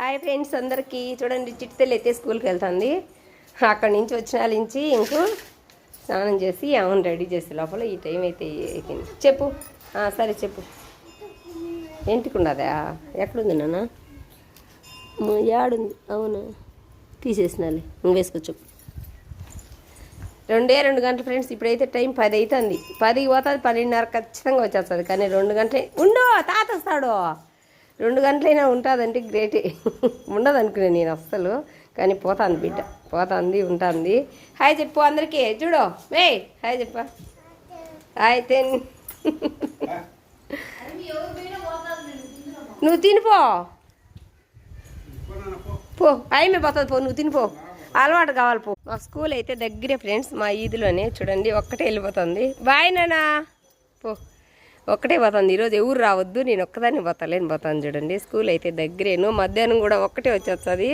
Hi friends అందరికీ. చూడండి, చిట్టితల్లి అయితే స్కూల్కి వెళ్తుంది. అక్కడి నుంచి వచ్చిన నుంచి ఇంకో స్నానం చేసి అవును రెడీ చేసే లోపల ఈ టైం అయితే అయిపోయింది. చెప్పు. సరే చెప్పు. ఇంటికి ఎక్కడుంది నాన్న? యాడుంది? అవును తీసేసినాలి. నువ్వు వేసుకోవచ్చు. 2 గంటలు ఫ్రెండ్స్. ఇప్పుడైతే టైం 10 అవుతుంది. 10కి పోతుంది, 12:30 ఖచ్చితంగా వచ్చేస్తుంది. కానీ 2 గంటలే ఉండు, తాత వస్తాడు. 2 గంటలైనా ఉంటుందంటే గ్రేటే. ఉండదు అనుకునే నేను అస్సలు. కానీ పోతుంది బిడ్డ, పోతుంది, ఉంటుంది. హాయ్ చెప్పు అందరికీ. చూడు మే హాయ్ చెప్ప. హాయ్ నువ్వు తినిపో పో. ఆయమే పోతుంది పో, నువ్వు తినిపో. అలవాటు కావాలి పో. మా స్కూల్ అయితే దగ్గరే ఫ్రెండ్స్, మా ఈదులోనే. చూడండి ఒక్కటే వెళ్ళిపోతుంది. బాయ్ నానా పో. ఒక్కటే పోతుంది. ఈరోజు ఎవరు రావద్దు, నేను ఒక్కదాన్ని పోతాలేని పోతాను. చూడండి స్కూల్ అయితే దగ్గరేను. మధ్యాహ్నం కూడా ఒక్కటే వచ్చేస్తుంది.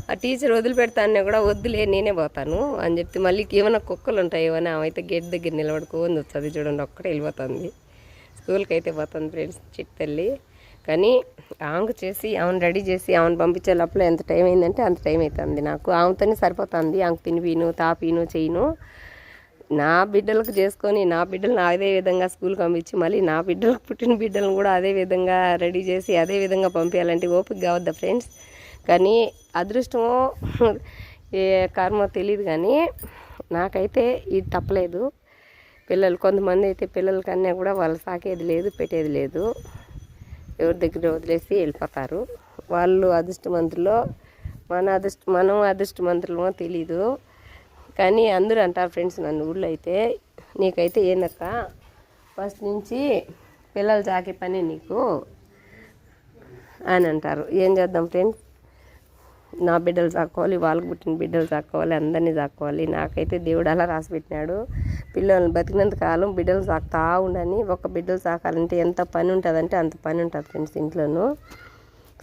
ఆ టీచర్ వదిలిపెడతానే కూడా వద్దులే నేనే పోతాను అని చెప్తే మళ్ళీ ఏమైనా కుక్కలు ఉంటాయి ఏమైనా అయితే గేట్ దగ్గర నిలబడుకొని వస్తుంది. చూడండి ఒక్కటే వెళ్ళిపోతుంది. స్కూల్కి అయితే పోతుంది ఫ్రెండ్స్ చిట్టితల్లి. కానీ ఆమెకు చేసి ఆమెను రెడీ చేసి ఆమెను పంపించే లోపల ఎంత టైం అయిందంటే అంత టైం అవుతుంది. నాకు ఆమెతోనే సరిపోతుంది. ఆమెకు తినిపీను తాపీను చేయను. నా బిడ్డలకు చేసుకొని నా బిడ్డలను అదే విధంగా స్కూల్కి పంపించి మళ్ళీ నా బిడ్డలకు పుట్టిన బిడ్డలను కూడా అదే విధంగా రెడీ చేసి అదే విధంగా పంపించాలంటే ఓపిక కావద్దా ఫ్రెండ్స్. కానీ అదృష్టమో ఏ కర్మో తెలియదు, కానీ నాకైతే ఇది తప్పలేదు. పిల్లలు కొంతమంది అయితే పిల్లల కన్నా కూడా వాళ్ళు సాకేది లేదు, పెట్టేది లేదు. ఎవరి దగ్గర వదిలేసి వెళ్ళిపోతారు. వాళ్ళు అదృష్టవంతులో మనం అదృష్టవంతులమో తెలీదు. కానీ అందరూ అంటారు ఫ్రెండ్స్ నన్ను ఊళ్ళో అయితే, నీకైతే ఏందక్క ఫస్ట్ నుంచి పిల్లలు సాకే పని నీకు అని అంటారు. ఏం చేద్దాం ఫ్రెండ్స్, నా బిడ్డలు సాక్కోవాలి, వాళ్ళకి పుట్టిన బిడ్డలు సాక్కోవాలి, అందరినీ సాక్కోవాలి. నాకైతే దేవుడు అలా రాసి పెట్టినాడు. పిల్లల్ని బతికినంత కాలం బిడ్డలు సాకుతా ఉండని. ఒక బిడ్డలు సాకాలంటే ఎంత పని ఉంటుందంటే అంత పని ఉంటుంది ఫ్రెండ్స్ ఇంట్లోనూ.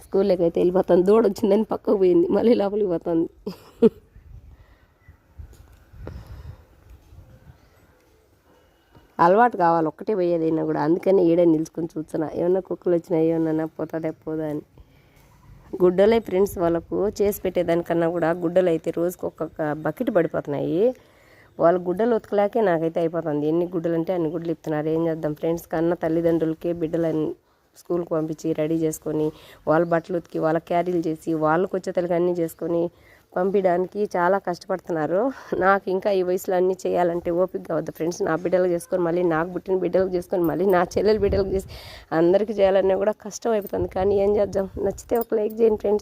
స్కూల్లోకి అయితే వెళ్ళిపోతుంది. దూడ వచ్చిందని పక్కకు పోయింది, మళ్ళీ లోపలికి పోతుంది. అలవాటు కావాలి ఒక్కటే పోయేదైనా కూడా. అందుకని ఈడే నిలుచుకొని చూస్తున్నా, ఏమన్నా కుక్కలు వచ్చినా ఏమన్నా పోతుందా పోదా అని. గుడ్డలే ఫ్రెండ్స్ వాళ్ళకు చేసి పెట్టేదానికన్నా కూడా గుడ్డలు అయితే రోజుకి ఒక్కొక్క బకెట్ పడిపోతున్నాయి. వాళ్ళ గుడ్డలు ఉతకలేకే నాకైతే అయిపోతుంది. ఎన్ని గుడ్డలు అంటే అన్ని గుడ్డలు ఇస్తున్నారు. ఏం చేద్దాం ఫ్రెండ్స్. కన్నా తల్లిదండ్రులకే బిడ్డలని స్కూల్కి పంపించి రెడీ చేసుకొని వాళ్ళ బట్టలు ఉతికి వాళ్ళ క్యారీలు చేసి వాళ్ళకి వచ్చేతలకి అన్నీ చేసుకొని పంపించడానికి చాలా కష్టపడుతున్నారు. నాకు ఇంకా ఈ వయసులో అన్నీ చేయాలంటే ఓపిక కావద్దు ఫ్రెండ్స్. నా బిడ్డలకు చేసుకొని మళ్ళీ నాకు పుట్టిన బిడ్డలకు చేసుకొని మళ్ళీ నా చెల్లెల బిడ్డలకు చేసి అందరికీ చేయాలన్నా కూడా కష్టం అయిపోతుంది. కానీ ఏం చేద్దాం. నచ్చితే ఒక లైక్ చేయండి ఫ్రెండ్స్.